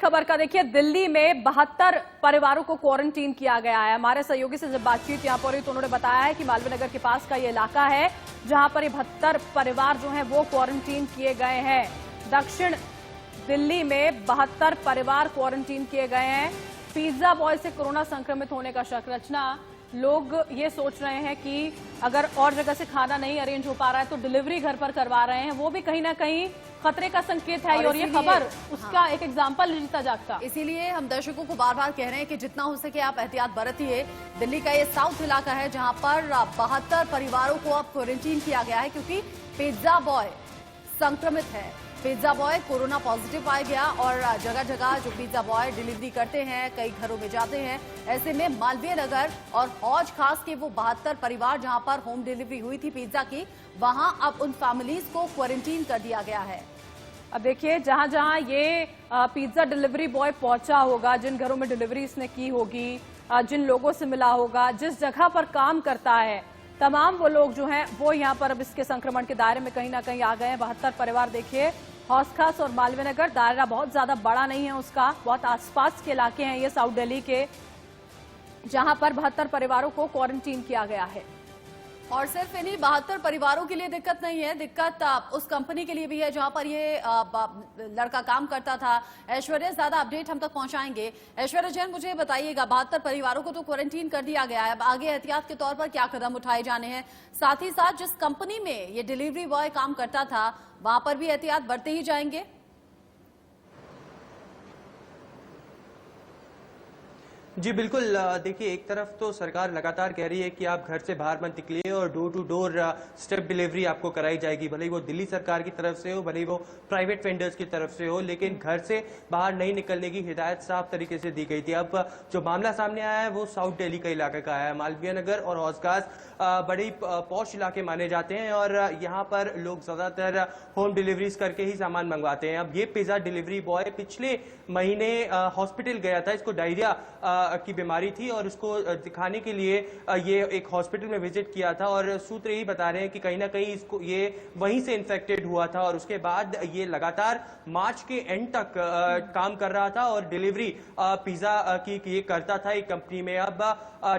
खबर का देखिए, दिल्ली में 72 परिवारों को क्वारंटीन किया गया है। हमारे सहयोगी से जब बातचीत यहां पर हुई तो उन्होंने बताया है कि मालवीय नगर के पास का ये इलाका है जहां पर ये 72 परिवार जो हैं वो क्वारंटीन किए गए हैं। दक्षिण दिल्ली में 72 परिवार क्वारंटीन किए गए हैं। पिज्जा बॉय से कोरोना संक्रमित होने का शक। रचना, लोग ये सोच रहे हैं कि अगर और जगह से खाना नहीं अरेंज हो पा रहा है तो डिलीवरी घर पर करवा रहे हैं, वो भी कहीं ना कहीं खतरे का संकेत है। और ये खबर उसका एक एग्जाम्पल है जीता जागता। इसीलिए हम दर्शकों को बार बार कह रहे हैं कि जितना हो सके आप एहतियात बरतिए। दिल्ली का ये साउथ इलाका है जहां पर 72 परिवारों को अब क्वारंटीन किया गया है क्योंकि पिज्जा बॉय संक्रमित है। पिज्जा बॉय कोरोना पॉजिटिव पाया गया और जगह जगह जो पिज्जा बॉय डिलीवरी करते हैं कई घरों में जाते हैं। ऐसे में मालवीय नगर और हौज खास के वो 72 परिवार जहां पर होम डिलीवरी हुई थी पिज्जा की, वहां अब उन फैमिलीज को क्वारंटीन कर दिया गया है। अब देखिए, जहां जहां ये पिज्जा डिलीवरी बॉय पहुंचा होगा, जिन घरों में डिलीवरी इसने की होगी, जिन लोगों से मिला होगा, जिस जगह पर काम करता है, तमाम वो लोग जो हैं वो यहां पर अब इसके संक्रमण के दायरे में कहीं ना कहीं आ गए हैं। 72 परिवार देखिए, हौज खास और मालवीय नगर, दायरा बहुत ज्यादा बड़ा नहीं है उसका, बहुत आसपास के इलाके हैं ये साउथ दिल्ली के, जहां पर 72 परिवारों को क्वारंटीन किया गया है। और सिर्फ इन्हीं 72 परिवारों के लिए दिक्कत नहीं है, दिक्कत उस कंपनी के लिए भी है जहां पर ये लड़का काम करता था। ऐश्वर्या ज्यादा अपडेट हम तक पहुंचाएंगे। ऐश्वर्या जैन, मुझे बताइएगा, 72 परिवारों को तो क्वारंटीन कर दिया गया है, अब आगे एहतियात के तौर पर क्या कदम उठाए जाने हैं? साथ ही साथ जिस कंपनी में ये डिलीवरी बॉय काम करता था वहां पर भी एहतियात बरते ही जाएंगे? जी बिल्कुल। देखिए, एक तरफ तो सरकार लगातार कह रही है कि आप घर से बाहर मत निकलिए और door to door step delivery आपको कराई जाएगी, भले ही वो दिल्ली सरकार की तरफ से हो, भले ही वो प्राइवेट वेंडर्स की तरफ से हो, लेकिन घर से बाहर नहीं निकलने की हिदायत साफ तरीके से दी गई थी। अब जो मामला सामने आया है वो साउथ दिल्ली का इलाका का है। मालवीय नगर और हौजखास बड़ी पॉश इलाके माने जाते हैं और यहाँ पर लोग ज्यादातर होम डिलीवरीज करके ही सामान मंगवाते हैं। अब ये पिज्जा डिलीवरी बॉय पिछले महीने हॉस्पिटल गया था, इसको डायरिया की बीमारी थी और उसको दिखाने के लिए ये एक हॉस्पिटल में विजिट किया था और सूत्र यही बता रहे हैं कि कहीं ना कहीं इसको ये वहीं से इन्फेक्टेड हुआ था और उसके बाद ये लगातार मार्च के एंड तक काम कर रहा था और डिलीवरी पिज्जा की ये करता था एक कंपनी में। अब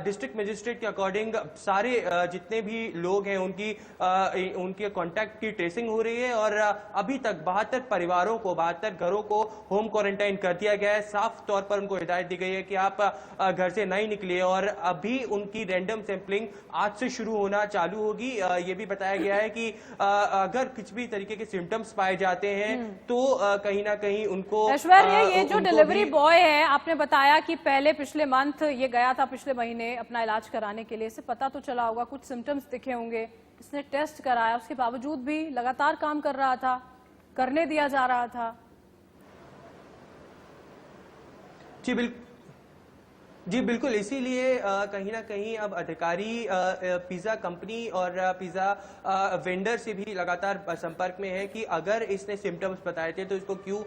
डिस्ट्रिक्ट मजिस्ट्रेट के अकॉर्डिंग सारे जितने भी लोग हैं उनके कॉन्टैक्ट की ट्रेसिंग हो रही है और अभी तक 72 परिवारों को, 72 घरों को होम क्वारंटाइन कर दिया गया है। साफ तौर पर उनको हिदायत दी गई है कि आप घर से नहीं निकलिए और अभी उनकी रैंडम सैंपलिंग आज से शुरू होना चालू होगी। ये भी बताया गया है कि अगर कुछ भी तरीके के सिम्टम्स पाए जाते हैं तो कहीं ना कहीं उनको ऐश्वर्या, ये जो डिलीवरी बॉय है, आपने बताया कि पहले पिछले मंथ ये गया था, पिछले महीने अपना इलाज कराने के लिए, इसे पता तो चला होगा, कुछ सिम्टम्स दिखे होंगे, इसने टेस्ट कराया, उसके बावजूद भी लगातार काम कर रहा था, करने दिया जा रहा था। जी बिल्कुल, इसीलिए कहीं ना कहीं अब अधिकारी पिज्जा कंपनी और पिज्जा वेंडर से भी लगातार संपर्क में है कि अगर इसने सिम्टम्स बताए थे तो इसको क्यों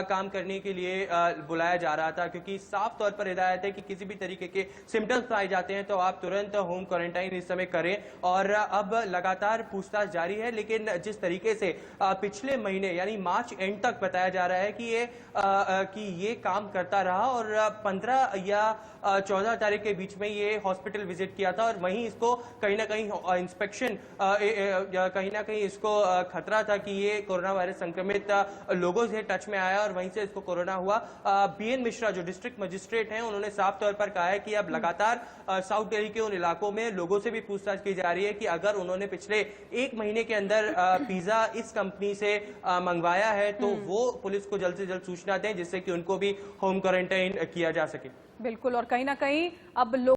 काम करने के लिए बुलाया जा रहा था, क्योंकि साफ तौर पर हिदायत है कि किसी भी तरीके के सिम्टम्स पाए जाते हैं तो आप तुरंत होम क्वारंटाइन इस समय करें। और अब लगातार पूछताछ जारी है, लेकिन जिस तरीके से पिछले महीने यानी मार्च एंड तक बताया जा रहा है कि ये काम करता रहा और 15 या 14 तारीख के बीच में ये हॉस्पिटल विजिट किया था और वहीं इसको कहीं ना कहीं इंस्पेक्शन, कहीं ना कहीं इसको खतरा था कि ये कोरोना वायरस संक्रमित लोगों से टच में आया और वहीं से इसको कोरोना हुआ। बीएन मिश्रा जो डिस्ट्रिक्ट मजिस्ट्रेट हैं, उन्होंने साफ तौर पर कहा है कि अब लगातार साउथ दिल्ली के उन इलाकों में लोगों से भी पूछताछ की जा रही है कि अगर उन्होंने पिछले एक महीने के अंदर पिज्जा इस कंपनी से मंगवाया है तो वो पुलिस को जल्द से जल्द सूचना दें जिससे कि उनको भी होम क्वारंटाइन किया जा सके। बिल्कुल, और कहीं ना कहीं अब लोग